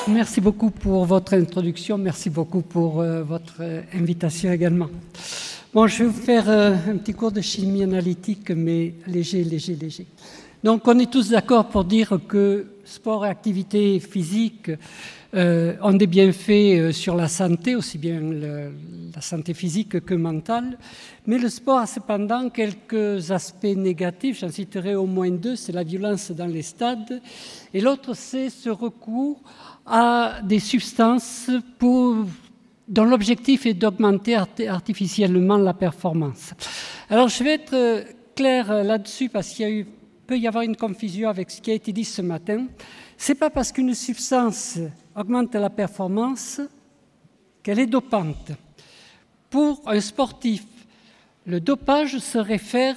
Merci beaucoup pour votre introduction, merci beaucoup pour votre invitation également. Bon, je vais vous faire un petit cours de chimie analytique, mais léger. Donc, on est tous d'accord pour dire que sport et activité physique ont des bienfaits sur la santé, aussi bien la santé physique que mentale. Mais le sport a cependant quelques aspects négatifs, j'en citerai au moins deux, c'est la violence dans les stades, et l'autre c'est ce recours à des substances dont l'objectif est d'augmenter artificiellement la performance. Alors je vais être clair là-dessus parce qu'il peut y avoir une confusion avec ce qui a été dit ce matin. Ce n'est pas parce qu'une substance augmente la performance qu'elle est dopante. Pour un sportif, le dopage se réfère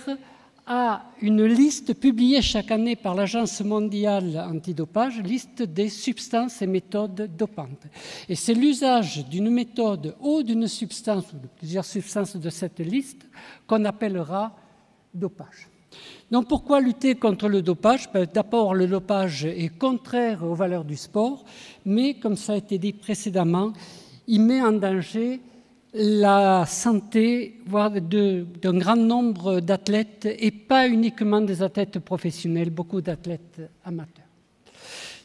à une liste publiée chaque année par l'Agence mondiale antidopage, liste des substances et méthodes dopantes. Et c'est l'usage d'une méthode ou d'une substance ou de plusieurs substances de cette liste qu'on appellera dopage. Donc pourquoi lutter contre le dopage? D'abord, le dopage est contraire aux valeurs du sport, mais comme ça a été dit précédemment, il met en danger la santé, voire d'un grand nombre d'athlètes, et pas uniquement des athlètes professionnels, beaucoup d'athlètes amateurs.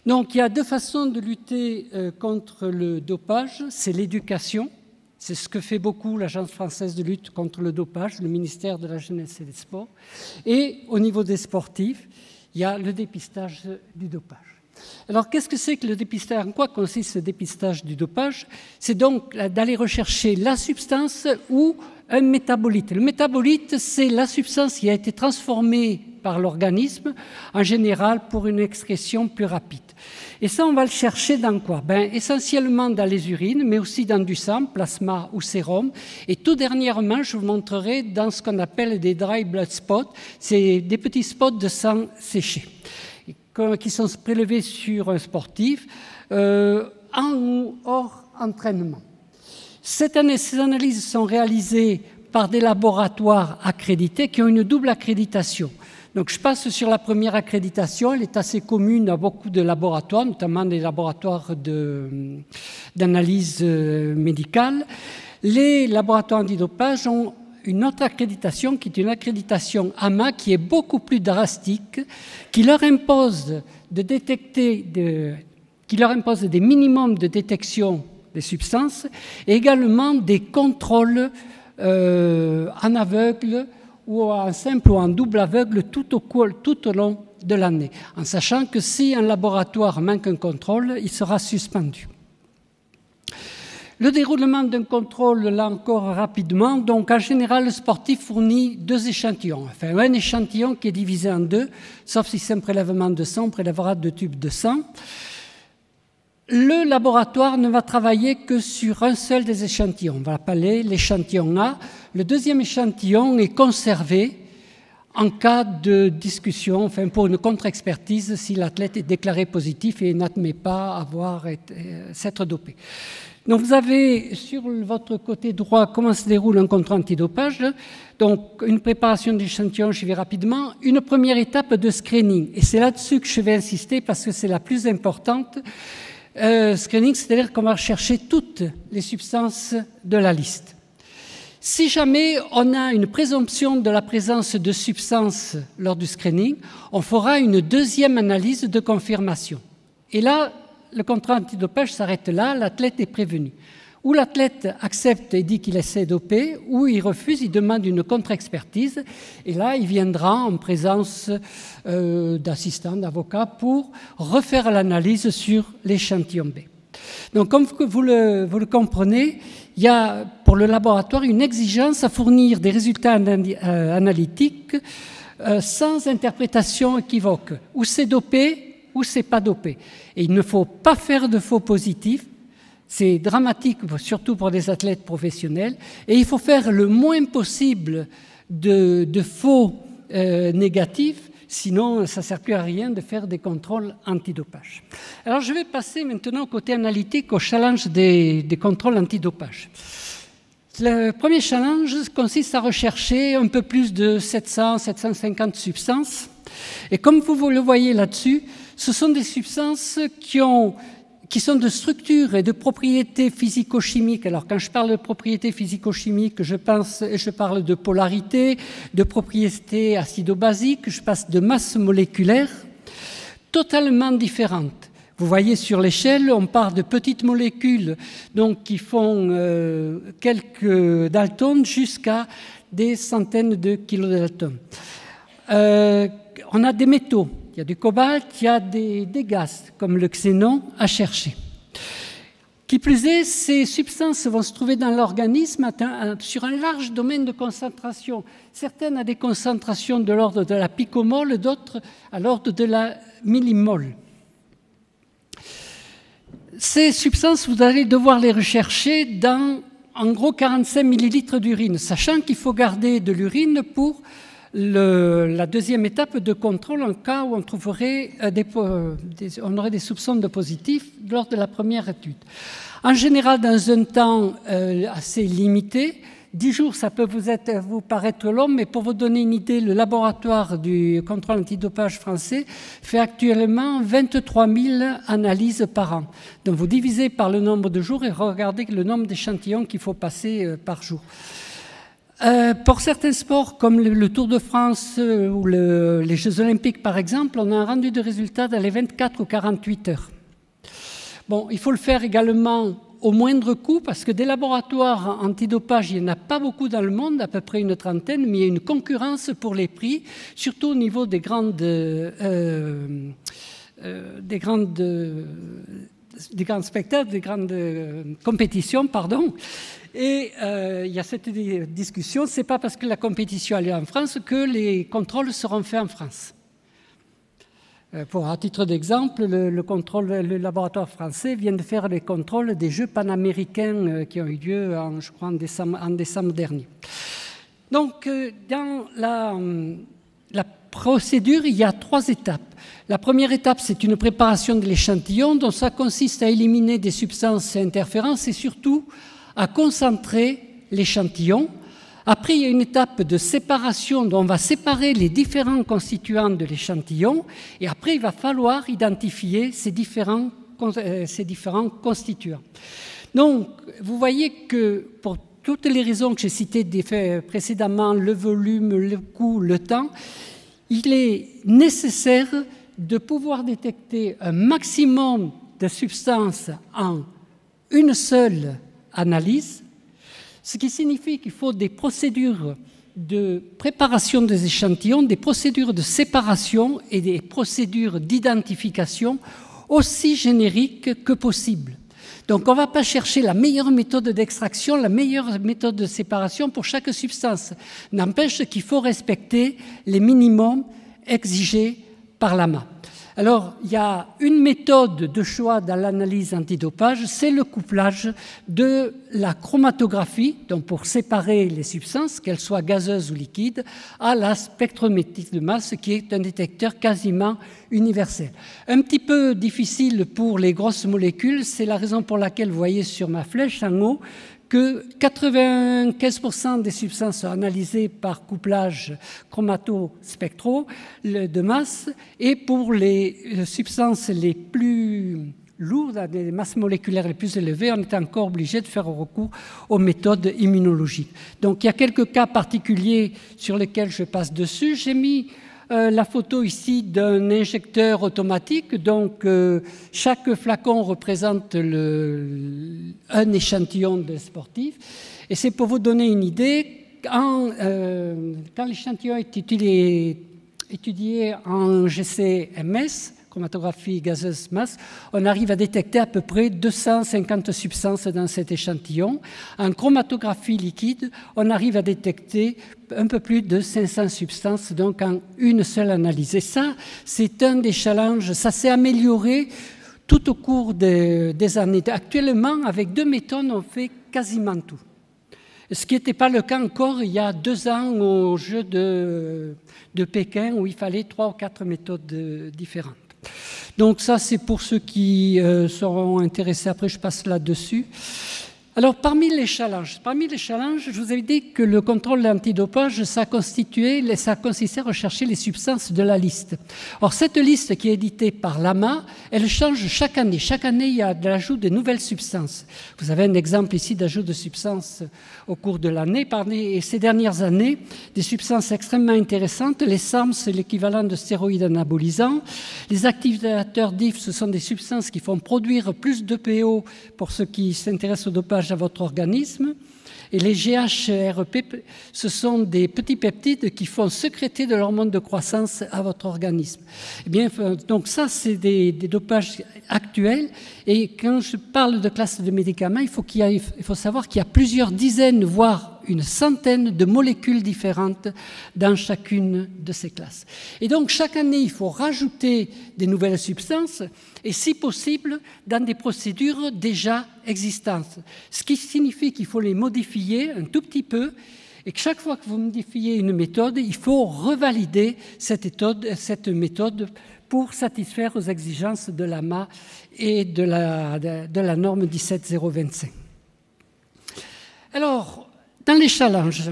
Donc il y a deux façons de lutter contre le dopage, c'est l'éducation, c'est ce que fait beaucoup l'Agence française de lutte contre le dopage, le ministère de la Jeunesse et des Sports, et au niveau des sportifs, il y a le dépistage du dopage. Alors, qu'est-ce que c'est que le dépistage? En quoi consiste le dépistage du dopage? C'est donc d'aller rechercher la substance ou un métabolite. Le métabolite, c'est la substance qui a été transformée par l'organisme, en général pour une excrétion plus rapide. Et ça, on va le chercher dans quoi? Essentiellement dans les urines, mais aussi dans du sang, plasma ou sérum. Et tout dernièrement, je vous montrerai dans ce qu'on appelle des dry blood spots. C'est des petits spots de sang séché qui sont prélevés sur un sportif en ou hors entraînement. Cette année, ces analyses sont réalisées par des laboratoires accrédités qui ont une double accréditation. Donc je passe sur la première accréditation, elle est assez commune à beaucoup de laboratoires, notamment des laboratoires d'analyse médicale. Les laboratoires antidopage ont une autre accréditation qui est une accréditation AMA qui est beaucoup plus drastique, qui leur impose des minimums de détection des substances et également des contrôles en aveugle ou en simple ou en double aveugle tout au long de l'année, en sachant que si un laboratoire manque un contrôle, il sera suspendu. Le déroulement d'un contrôle, là encore rapidement, donc en général le sportif fournit deux échantillons, enfin un échantillon qui est divisé en deux, sauf si c'est un prélèvement de sang, on prélèvera deux tubes de sang. Le laboratoire ne va travailler que sur un seul des échantillons, on va l'appeler l'échantillon A. Le deuxième échantillon est conservé en cas de discussion, enfin pour une contre-expertise si l'athlète est déclaré positif et n'admet pas s'être dopé. Donc vous avez sur votre côté droit comment se déroule un contrôle antidopage. Donc une préparation d'échantillon, j'y vais rapidement. Une première étape de screening, et c'est là-dessus que je vais insister parce que c'est la plus importante. Screening, c'est-à-dire qu'on va chercher toutes les substances de la liste. Si jamais on a une présomption de la présence de substances lors du screening, on fera une deuxième analyse de confirmation. Et là, le contrôle antidopage s'arrête là, l'athlète est prévenu. Ou l'athlète accepte et dit qu'il essaie doper, ou il refuse, il demande une contre-expertise. Et là, il viendra en présence d'assistants, d'avocats, pour refaire l'analyse sur l'échantillon B. Donc, comme vous le comprenez, il y a pour le laboratoire une exigence à fournir des résultats analytiques sans interprétation équivoque. Ou c'est dopé, ou c'est pas dopé. Et il ne faut pas faire de faux positifs. C'est dramatique, surtout pour des athlètes professionnels. Et il faut faire le moins possible de faux négatifs. Sinon, ça ne sert plus à rien de faire des contrôles antidopage. Alors, je vais passer maintenant au côté analytique, au challenge des contrôles antidopage. Le premier challenge consiste à rechercher un peu plus de 700-750 substances. Et comme vous le voyez là-dessus, ce sont des substances qui ont qui sont de structure et de propriétés physico-chimiques. Alors, quand je parle de propriétés physico-chimiques, je parle de polarité, de propriétés acido-basiques, je passe de masse moléculaire totalement différentes. Vous voyez sur l'échelle, on part de petites molécules donc, qui font quelques daltons jusqu'à des centaines de kilodaltons. On a des métaux. Il y a du cobalt, il y a des gaz, comme le xénon, à chercher. Qui plus est, ces substances vont se trouver dans l'organisme sur un large domaine de concentration. Certaines à des concentrations de l'ordre de la picomole, d'autres à l'ordre de la millimole. Ces substances, vous allez devoir les rechercher dans, en gros, 45 millilitres d'urine, sachant qu'il faut garder de l'urine pour la deuxième étape de contrôle en cas où on trouverait on aurait des soupçons de positifs lors de la première étude. En général, dans un temps assez limité, 10 jours, ça peut vous paraître long, mais pour vous donner une idée, le laboratoire du contrôle antidopage français fait actuellement 23 000 analyses par an. Donc vous divisez par le nombre de jours et regardez le nombre d'échantillons qu'il faut passer par jour. Pour certains sports, comme le Tour de France ou les Jeux Olympiques, par exemple, on a un rendu de résultats dans les 24 ou 48 heures. Bon, il faut le faire également au moindre coût, parce que des laboratoires antidopage, il n'y en a pas beaucoup dans le monde, à peu près une trentaine, mais il y a une concurrence pour les prix, surtout au niveau des grands spectacles, des grandes compétitions, pardon. Et il y a cette discussion, ce n'est pas parce que la compétition est en France que les contrôles seront faits en France. À titre d'exemple, le laboratoire français vient de faire les contrôles des Jeux panaméricains qui ont eu lieu, je crois, en décembre dernier. Donc, dans la procédure, il y a 3 étapes. La première étape, c'est une préparation de l'échantillon, dont ça consiste à éliminer des substances interférences et surtout à concentrer l'échantillon. Après, il y a une étape de séparation dont on va séparer les différents constituants de l'échantillon et après, il va falloir identifier ces différents constituants. Donc, vous voyez que pour toutes les raisons que j'ai citées précédemment, le volume, le coût, le temps, il est nécessaire de pouvoir détecter un maximum de substances en une seule analyse, ce qui signifie qu'il faut des procédures de préparation des échantillons, des procédures de séparation et des procédures d'identification aussi génériques que possible. Donc on ne va pas chercher la meilleure méthode d'extraction, la meilleure méthode de séparation pour chaque substance. N'empêche qu'il faut respecter les minimums exigés par l'AMA. Alors, il y a une méthode de choix dans l'analyse antidopage, c'est le couplage de la chromatographie, donc pour séparer les substances, qu'elles soient gazeuses ou liquides, à la spectrométrie de masse, qui est un détecteur quasiment universel. Un petit peu difficile pour les grosses molécules, c'est la raison pour laquelle vous voyez sur ma flèche en haut que 95% des substances sont analysées par couplage chromatospectro de masse et pour les substances les plus lourdes, à des masses moléculaires les plus élevées, on est encore obligé de faire recours aux méthodes immunologiques. Donc il y a quelques cas particuliers sur lesquels je passe dessus. J'ai mis la photo ici d'un injecteur automatique, donc chaque flacon représente un échantillon de sportif. Et c'est pour vous donner une idée, quand l'échantillon est étudié en GC-MS, chromatographie gazeuse masse, on arrive à détecter à peu près 250 substances dans cet échantillon. En chromatographie liquide, on arrive à détecter un peu plus de 500 substances, donc en une seule analyse. Et ça, c'est un des challenges. Ça s'est amélioré tout au cours des années. Actuellement, avec 2 méthodes, on fait quasiment tout. Ce qui n'était pas le cas encore il y a 2 ans aux Jeux de Pékin, où il fallait 3 ou 4 méthodes différentes. Donc ça, c'est pour ceux qui seront intéressés. Après, je passe là-dessus. Alors, parmi les challenges, je vous avais dit que le contrôle antidopage, ça consistait à rechercher les substances de la liste. Or, cette liste qui est éditée par l'AMA, elle change chaque année. Chaque année, il y a de l'ajout de nouvelles substances. Vous avez un exemple ici d'ajout de substances au cours de l'année. Et ces dernières années, des substances extrêmement intéressantes. Les SARM, c'est l'équivalent de stéroïdes anabolisants. Les activateurs DIF, ce sont des substances qui font produire plus d'EPO pour ceux qui s'intéressent au dopage à votre organisme. Et les GHRP, ce sont des petits peptides qui font sécréter de l'hormone de croissance à votre organisme. Eh bien, donc ça, c'est des dopages actuels. Et quand je parle de classe de médicaments, il faut savoir qu'il y a plusieurs dizaines, voire une centaine de molécules différentes dans chacune de ces classes. Et donc, chaque année, il faut rajouter des nouvelles substances et, si possible, dans des procédures déjà existantes. Ce qui signifie qu'il faut les modifier un tout petit peu et que chaque fois que vous modifiez une méthode, il faut revalider cette méthode pour satisfaire aux exigences de l'AMA et de la norme 17025. Alors, dans les challenges,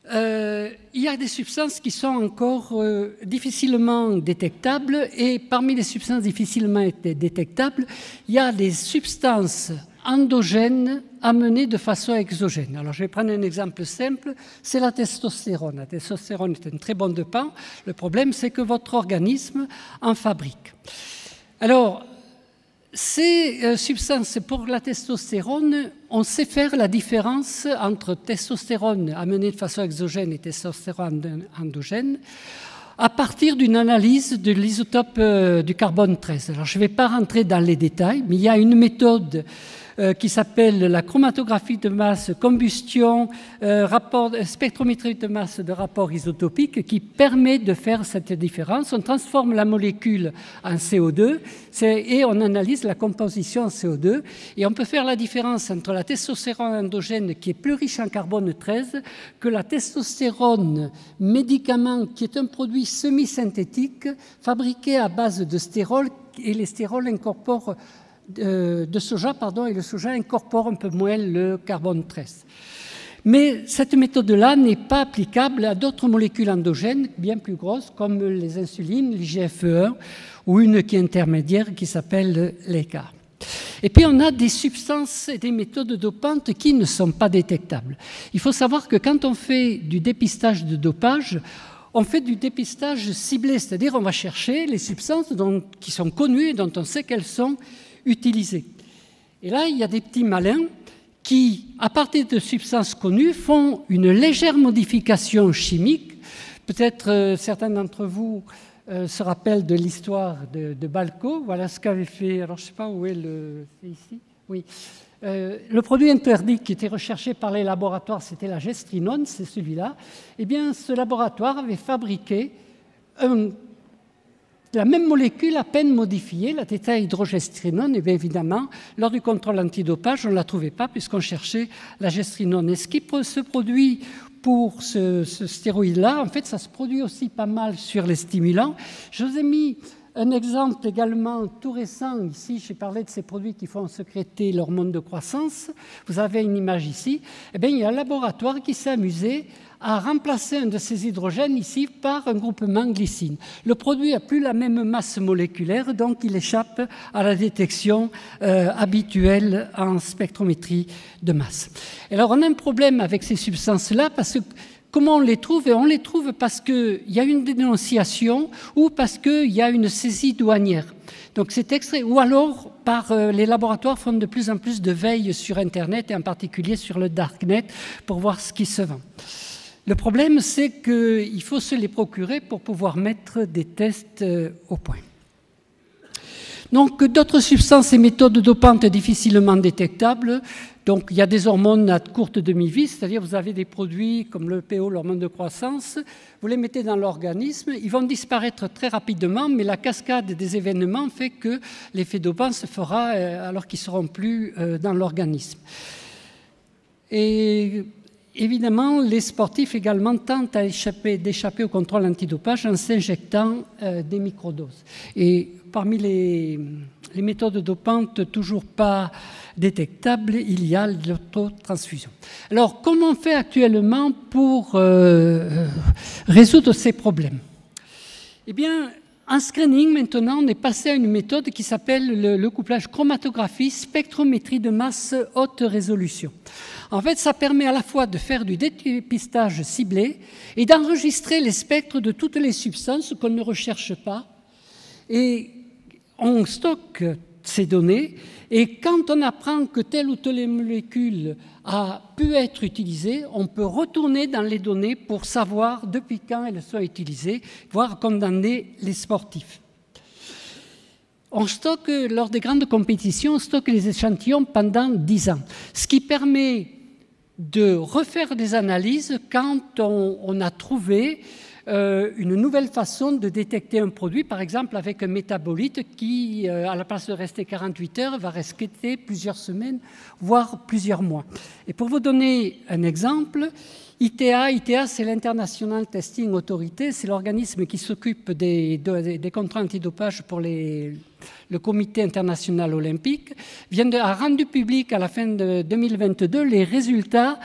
il y a des substances qui sont encore difficilement détectables et parmi les substances difficilement détectables, il y a des substances endogènes amenées de façon exogène. Alors je vais prendre un exemple simple, c'est la testostérone. La testostérone est un très bon dopant. Le problème, c'est que votre organisme en fabrique. Alors, ces substances pour la testostérone, on sait faire la différence entre testostérone amenée de façon exogène et testostérone endogène à partir d'une analyse de l'isotope du carbone 13. Alors je ne vais pas rentrer dans les détails, mais il y a une méthode qui s'appelle la chromatographie de masse, combustion, spectrométrie de masse de rapport isotopique qui permet de faire cette différence. On transforme la molécule en CO2 et on analyse la composition en CO2 et on peut faire la différence entre la testostérone endogène qui est plus riche en carbone 13 que la testostérone médicament qui est un produit semi-synthétique fabriqué à base de stérol et les stérols incorporent de soja, et le soja incorpore un peu moins le carbone 13. Mais cette méthode-là n'est pas applicable à d'autres molécules endogènes bien plus grosses comme les insulines, l'IGF-1 ou une qui est intermédiaire qui s'appelle l'ECA. Et puis on a des substances et des méthodes dopantes qui ne sont pas détectables. Il faut savoir que quand on fait du dépistage de dopage, on fait du dépistage ciblé, c'est-à-dire on va chercher les substances qui sont connues et dont on sait qu'elles sont utilisées. Et là, il y a des petits malins qui, à partir de substances connues, font une légère modification chimique. Peut-être certains d'entre vous se rappellent de l'histoire de Balco. Voilà ce qu'avait fait, alors je ne sais pas où est c'est ici. Oui. Le produit interdit qui était recherché par les laboratoires, c'était la gestrinone, c'est celui-là. Eh bien, ce laboratoire avait fabriqué la même molécule à peine modifiée, la tétrahydrogestrinone, et bien évidemment, lors du contrôle antidopage, on ne la trouvait pas puisqu'on cherchait la gestrinone. Et ce qui se produit pour ce stéroïde-là, en fait, ça se produit aussi pas mal sur les stimulants. Je vous ai mis un exemple également tout récent. Ici, j'ai parlé de ces produits qui font sécréter l'hormone de croissance. Vous avez une image ici. Eh bien, il y a un laboratoire qui s'est amusé à remplacer un de ces hydrogènes ici par un groupement glycine. Le produit n'a plus la même masse moléculaire, donc il échappe à la détection habituelle en spectrométrie de masse. Et alors, on a un problème avec ces substances-là parce que comment on les trouve? Et on les trouve parce qu'il y a une dénonciation ou parce qu'il y a une saisie douanière. Donc c'est extrait, ou alors les laboratoires font de plus en plus de veille sur Internet et en particulier sur le Darknet pour voir ce qui se vend. Le problème, c'est qu'il faut se les procurer pour pouvoir mettre des tests au point. Donc d'autres substances et méthodes dopantes difficilement détectables. Donc il y a des hormones à courte demi-vie, c'est-à-dire vous avez des produits comme le PO, l'hormone de croissance, vous les mettez dans l'organisme, ils vont disparaître très rapidement, mais la cascade des événements fait que l'effet dopant se fera alors qu'ils ne seront plus dans l'organisme. Et évidemment, les sportifs également tentent d'échapper au contrôle antidopage en s'injectant des microdoses. Et parmi les méthodes dopantes toujours pas détectables, il y a l'autotransfusion. Alors, comment on fait actuellement pour résoudre ces problèmes? Eh bien, en screening, maintenant, on est passé à une méthode qui s'appelle le couplage chromatographie, spectrométrie de masse haute résolution. En fait, ça permet à la fois de faire du dépistage ciblé et d'enregistrer les spectres de toutes les substances qu'on ne recherche pas. Et on stocke ces données, et quand on apprend que telle ou telle molécule a pu être utilisée, on peut retourner dans les données pour savoir depuis quand elle soit utilisée, voire condamner les sportifs. On stocke, lors des grandes compétitions, on stocke les échantillons pendant 10 ans, ce qui permet de refaire des analyses quand on a trouvé une nouvelle façon de détecter un produit, par exemple avec un métabolite qui, à la place de rester 48 heures, va rester plusieurs semaines, voire plusieurs mois. Et pour vous donner un exemple, ITA c'est l'International Testing Authority, c'est l'organisme qui s'occupe des contrôles antidopage pour le Comité international olympique, a rendu public à la fin de 2022 les résultats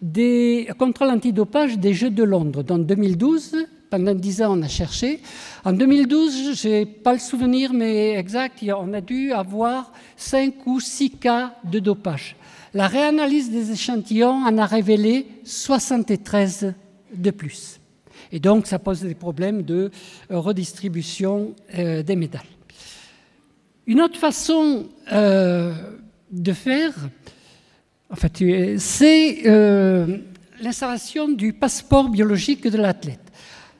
des contrôles antidopage des Jeux de Londres. Dans 2012, pendant 10 ans, on a cherché. En 2012, je n'ai pas le souvenir, mais exact, on a dû avoir 5 ou 6 cas de dopage. La réanalyse des échantillons en a révélé 73 de plus. Et donc, ça pose des problèmes de redistribution des médailles. Une autre façon de faire, en fait, c'est l'installation du passeport biologique de l'athlète.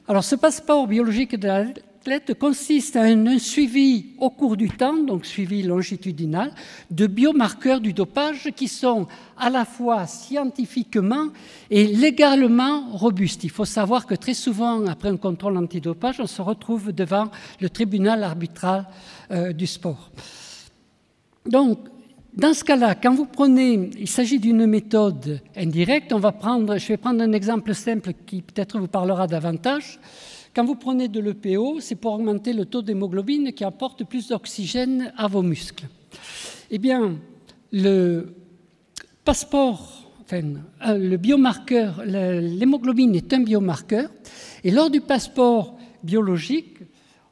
Alors, ce passeport biologique de l'athlète consiste à un suivi au cours du temps, donc suivi longitudinal, de biomarqueurs du dopage qui sont à la fois scientifiquement et légalement robustes. Il faut savoir que très souvent, après un contrôle antidopage, on se retrouve devant le tribunal arbitral du sport. Donc, dans ce cas-là, quand vous prenez, il s'agit d'une méthode indirecte, je vais prendre un exemple simple qui peut-être vous parlera davantage. Quand vous prenez de l'EPO, c'est pour augmenter le taux d'hémoglobine qui apporte plus d'oxygène à vos muscles. Eh bien, le passeport, le biomarqueur, l'hémoglobine est un biomarqueur, et lors du passeport biologique,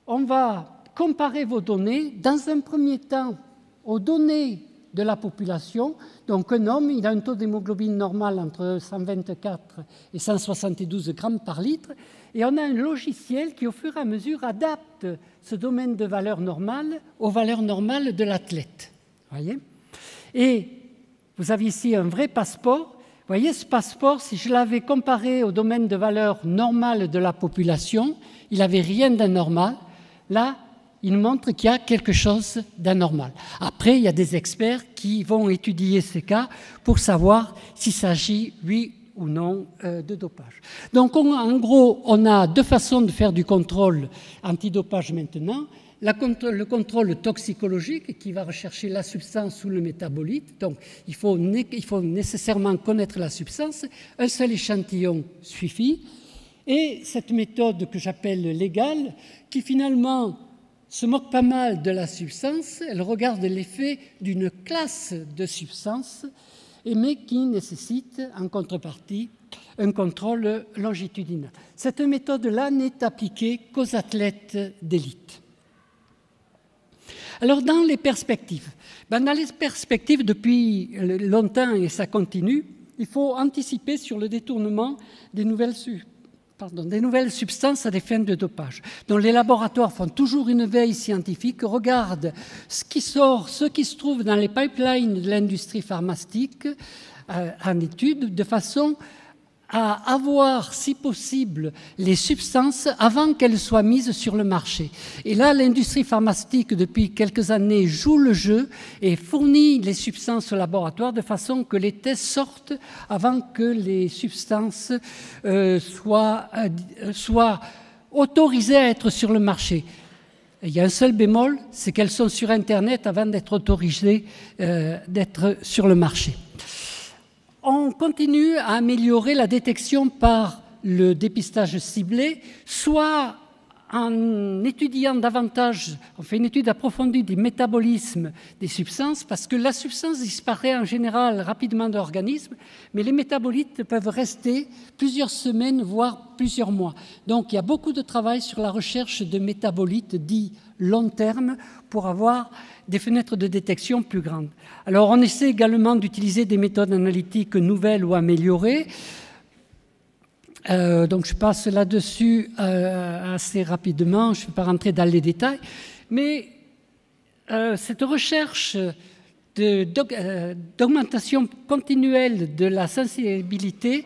on va comparer vos données, dans un premier temps, aux données de la population. Donc un homme, il a un taux d'hémoglobine normal entre 124 et 172 grammes par litre, et on a un logiciel qui, au fur et à mesure, adapte ce domaine de valeur normale aux valeurs normales de l'athlète. Voyez ? Et vous avez ici un vrai passeport. Vous voyez, ce passeport, si je l'avais comparé au domaine de valeur normale de la population, il n'avait rien d'anormal. Là, il montre qu'il y a quelque chose d'anormal. Après, il y a des experts qui vont étudier ces cas pour savoir s'il s'agit, oui ou non, de dopage. Donc, en gros, on a deux façons de faire du contrôle antidopage maintenant. Le contrôle toxicologique qui va rechercher la substance ou le métabolite. Donc, il faut nécessairement connaître la substance. Un seul échantillon suffit. Et cette méthode que j'appelle légale, qui finalement se moque pas mal de la substance, elle regarde l'effet d'une classe de substances, mais qui nécessite en contrepartie un contrôle longitudinal. Cette méthode-là n'est appliquée qu'aux athlètes d'élite. Alors dans les perspectives, depuis longtemps, et ça continue, il faut anticiper sur le détournement des nouvelles substances à des fins de dopage. Donc les laboratoires font toujours une veille scientifique, regardent ce qui sort, ce qui se trouve dans les pipelines de l'industrie pharmaceutique en étude, de façon à avoir, si possible, les substances avant qu'elles soient mises sur le marché. Et là, l'industrie pharmaceutique, depuis quelques années, joue le jeu et fournit les substances au laboratoire de façon que les tests sortent avant que les substances soient autorisées à être sur le marché. Il y a un seul bémol, c'est qu'elles sont sur Internet avant d'être autorisées d'être sur le marché. On continue à améliorer la détection par le dépistage ciblé, soit en étudiant davantage, on fait une étude approfondie du métabolisme des substances, parce que la substance disparaît en général rapidement de l'organisme, mais les métabolites peuvent rester plusieurs semaines, voire plusieurs mois. Donc il y a beaucoup de travail sur la recherche de métabolites dits long terme pour avoir des fenêtres de détection plus grandes. Alors on essaie également d'utiliser des méthodes analytiques nouvelles ou améliorées. Donc je passe là-dessus assez rapidement, je ne vais pas rentrer dans les détails, mais cette recherche d'augmentation continuelle de la sensibilité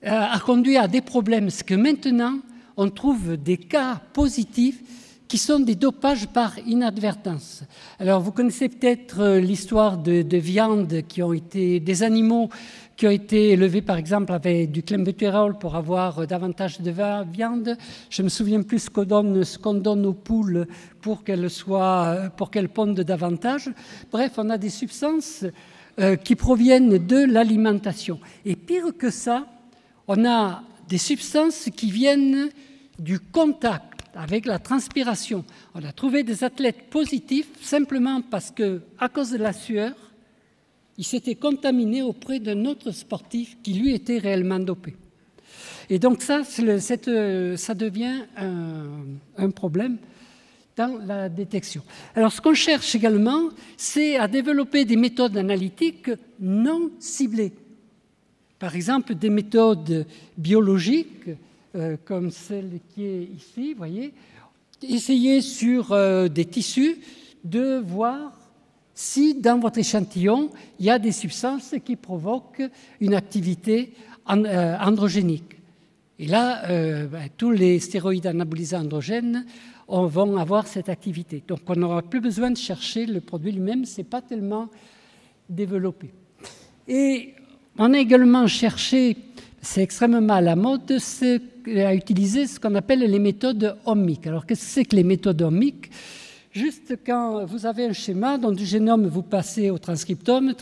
a conduit à des problèmes, parce que maintenant on trouve des cas positifs qui sont des dopages par inadvertance. Alors vous connaissez peut-être l'histoire de viandes qui ont été, des animaux qui ont été élevés par exemple avec du clenbuterol pour avoir davantage de viande. Je me souviens plus ce qu'on donne aux poules pour qu'elles pondent davantage. Bref, on a des substances qui proviennent de l'alimentation. Et pire que ça, on a des substances qui viennent du contact avec la transpiration. On a trouvé des athlètes positifs simplement parce qu'à cause de la sueur, ils s'étaient contaminés auprès d'un autre sportif qui, lui, était réellement dopé. Et donc ça devient un problème dans la détection. Alors ce qu'on cherche également, c'est à développer des méthodes analytiques non ciblées. Par exemple, des méthodes biologiques, comme celle qui est ici, vous voyez, essayez sur des tissus de voir si dans votre échantillon, il y a des substances qui provoquent une activité androgénique. Et là, tous les stéroïdes anabolisants androgènes vont avoir cette activité. Donc on n'aura plus besoin de chercher le produit lui-même, ce n'est pas tellement développé. Et on a également cherché, c'est extrêmement à la mode, à utiliser ce qu'on appelle les méthodes omiques. Alors qu'est-ce que c'est que les méthodes omiques ? Juste quand vous avez un schéma, donc du génome vous passez au transcriptome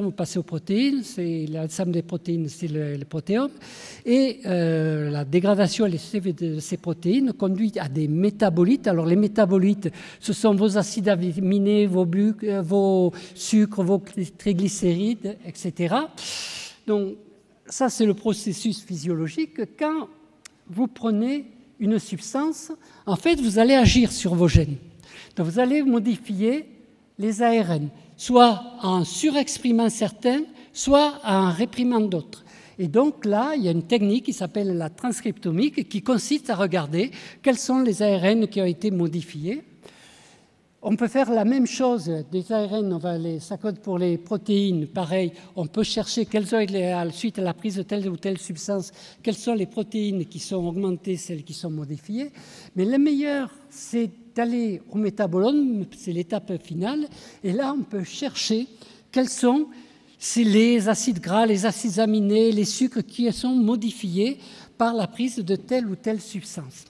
vous passez aux protéines, c'est l'ensemble des protéines, c'est le protéome, et la dégradation de ces protéines conduit à des métabolites. Alors les métabolites, ce sont vos acides aminés, vos sucres, vos triglycérides, etc. Donc ça c'est le processus physiologique. Quand vous prenez une substance, en fait vous allez agir sur vos gènes. Donc vous allez modifier les ARN, soit en surexprimant certains, soit en réprimant d'autres. Et donc là, il y a une technique qui s'appelle la transcriptomique qui consiste à regarder quels sont les ARN qui ont été modifiés. On peut faire la même chose des ARN, ça code pour les protéines, pareil, on peut chercher quelles sont, suite à la prise de telle ou telle substance, quelles sont les protéines qui sont augmentées, celles qui sont modifiées. Mais le meilleur, c'est d'aller au métabolome, c'est l'étape finale, et là on peut chercher quels sont les acides gras, les acides aminés, les sucres qui sont modifiés par la prise de telle ou telle substance.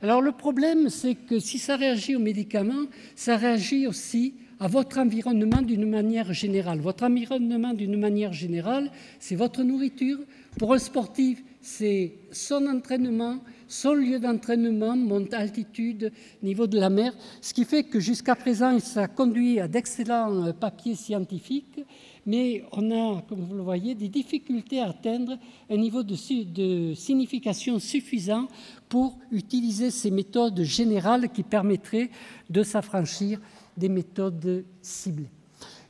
Alors le problème, c'est que si ça réagit aux médicaments, ça réagit aussi à votre environnement d'une manière générale. Votre environnement d'une manière générale, c'est votre nourriture. Pour un sportif, c'est son entraînement, son lieu d'entraînement, altitude, niveau de la mer, ce qui fait que jusqu'à présent, ça conduit à d'excellents papiers scientifiques, mais on a, comme vous le voyez, des difficultés à atteindre un niveau de signification suffisant pour utiliser ces méthodes générales qui permettraient de s'affranchir des méthodes ciblées.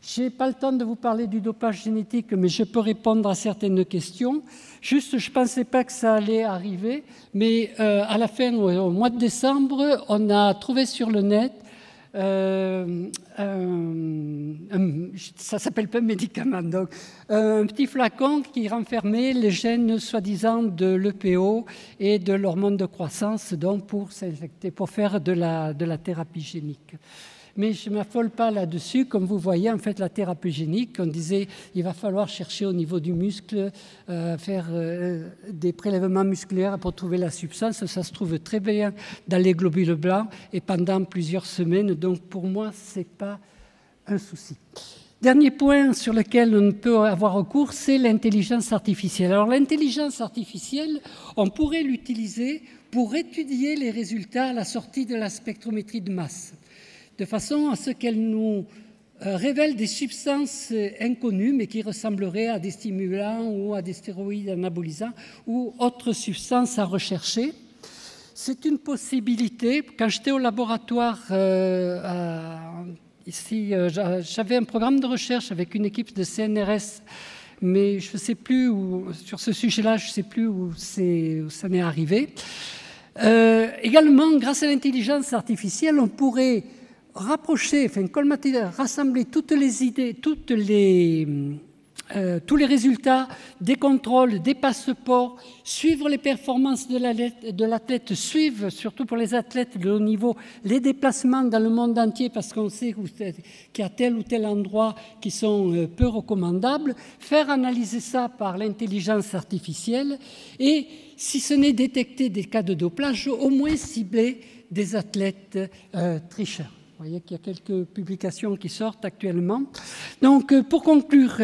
Je n'ai pas le temps de vous parler du dopage génétique, mais je peux répondre à certaines questions. Juste, je ne pensais pas que ça allait arriver, mais à la fin, au mois de décembre, on a trouvé sur le net, ça s'appelle pas un médicament, donc un petit flacon qui renfermait les gènes soi-disant de l'EPO et de l'hormone de croissance, donc pour s'injecter, pour faire de la thérapie génique. Mais je ne m'affole pas là-dessus. Comme vous voyez, en fait, la thérapie génique, on disait il va falloir chercher au niveau du muscle, faire des prélèvements musculaires pour trouver la substance. Ça se trouve très bien dans les globules blancs et pendant plusieurs semaines. Donc, pour moi, ce n'est pas un souci. Dernier point sur lequel on peut avoir recours, c'est l'intelligence artificielle. Alors l'intelligence artificielle, on pourrait l'utiliser pour étudier les résultats à la sortie de la spectrométrie de masse, de façon à ce qu'elle nous révèle des substances inconnues, mais qui ressembleraient à des stimulants ou à des stéroïdes anabolisants ou autres substances à rechercher. C'est une possibilité. Quand j'étais au laboratoire ici, j'avais un programme de recherche avec une équipe de CNRS, mais je ne sais plus où, sur ce sujet-là, je ne sais plus où ça m'est arrivé. Également, grâce à l'intelligence artificielle, on pourrait rapprocher, colmater, rassembler toutes les idées, tous les résultats des contrôles, des passeports, suivre les performances de l'athlète, suivre, surtout pour les athlètes de haut niveau, les déplacements dans le monde entier parce qu'on sait qu'il y a tel ou tel endroit qui sont peu recommandables, faire analyser ça par l'intelligence artificielle et, si ce n'est détecter des cas de dopage, au moins cibler des athlètes tricheurs. Vous voyez qu'il y a quelques publications qui sortent actuellement. Donc, pour conclure,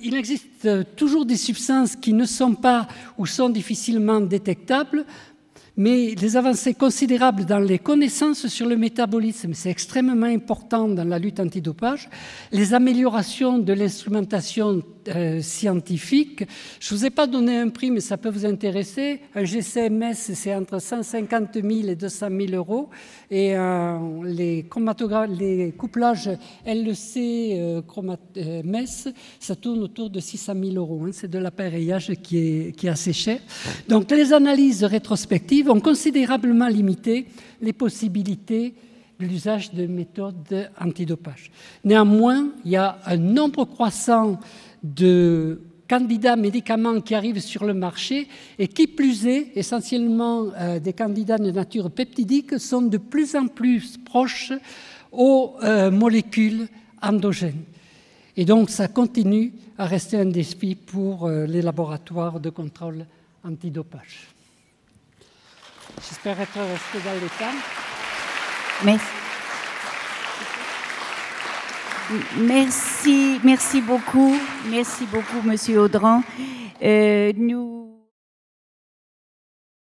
il existe toujours des substances qui ne sont pas ou sont difficilement détectables, mais les avancées considérables dans les connaissances sur le métabolisme, c'est extrêmement important dans la lutte antidopage, les améliorations de l'instrumentation scientifique. Je ne vous ai pas donné un prix, mais ça peut vous intéresser. Un GCMS, c'est entre 150 000 et 200 000 euros. Et les couplages LEC MES, ça tourne autour de 600 000 euros. Hein. C'est de l'appareillage qui est assez cher. Donc, les analyses rétrospectives ont considérablement limité les possibilités de l'usage de méthodes antidopage. Néanmoins, il y a un nombre croissant de candidats médicaments qui arrivent sur le marché et qui plus est, essentiellement des candidats de nature peptidique, sont de plus en plus proches aux molécules endogènes. Et donc, ça continue à rester un défi pour les laboratoires de contrôle antidopage. J'espère être resté dans les temps. Merci beaucoup, Monsieur Audran. Nous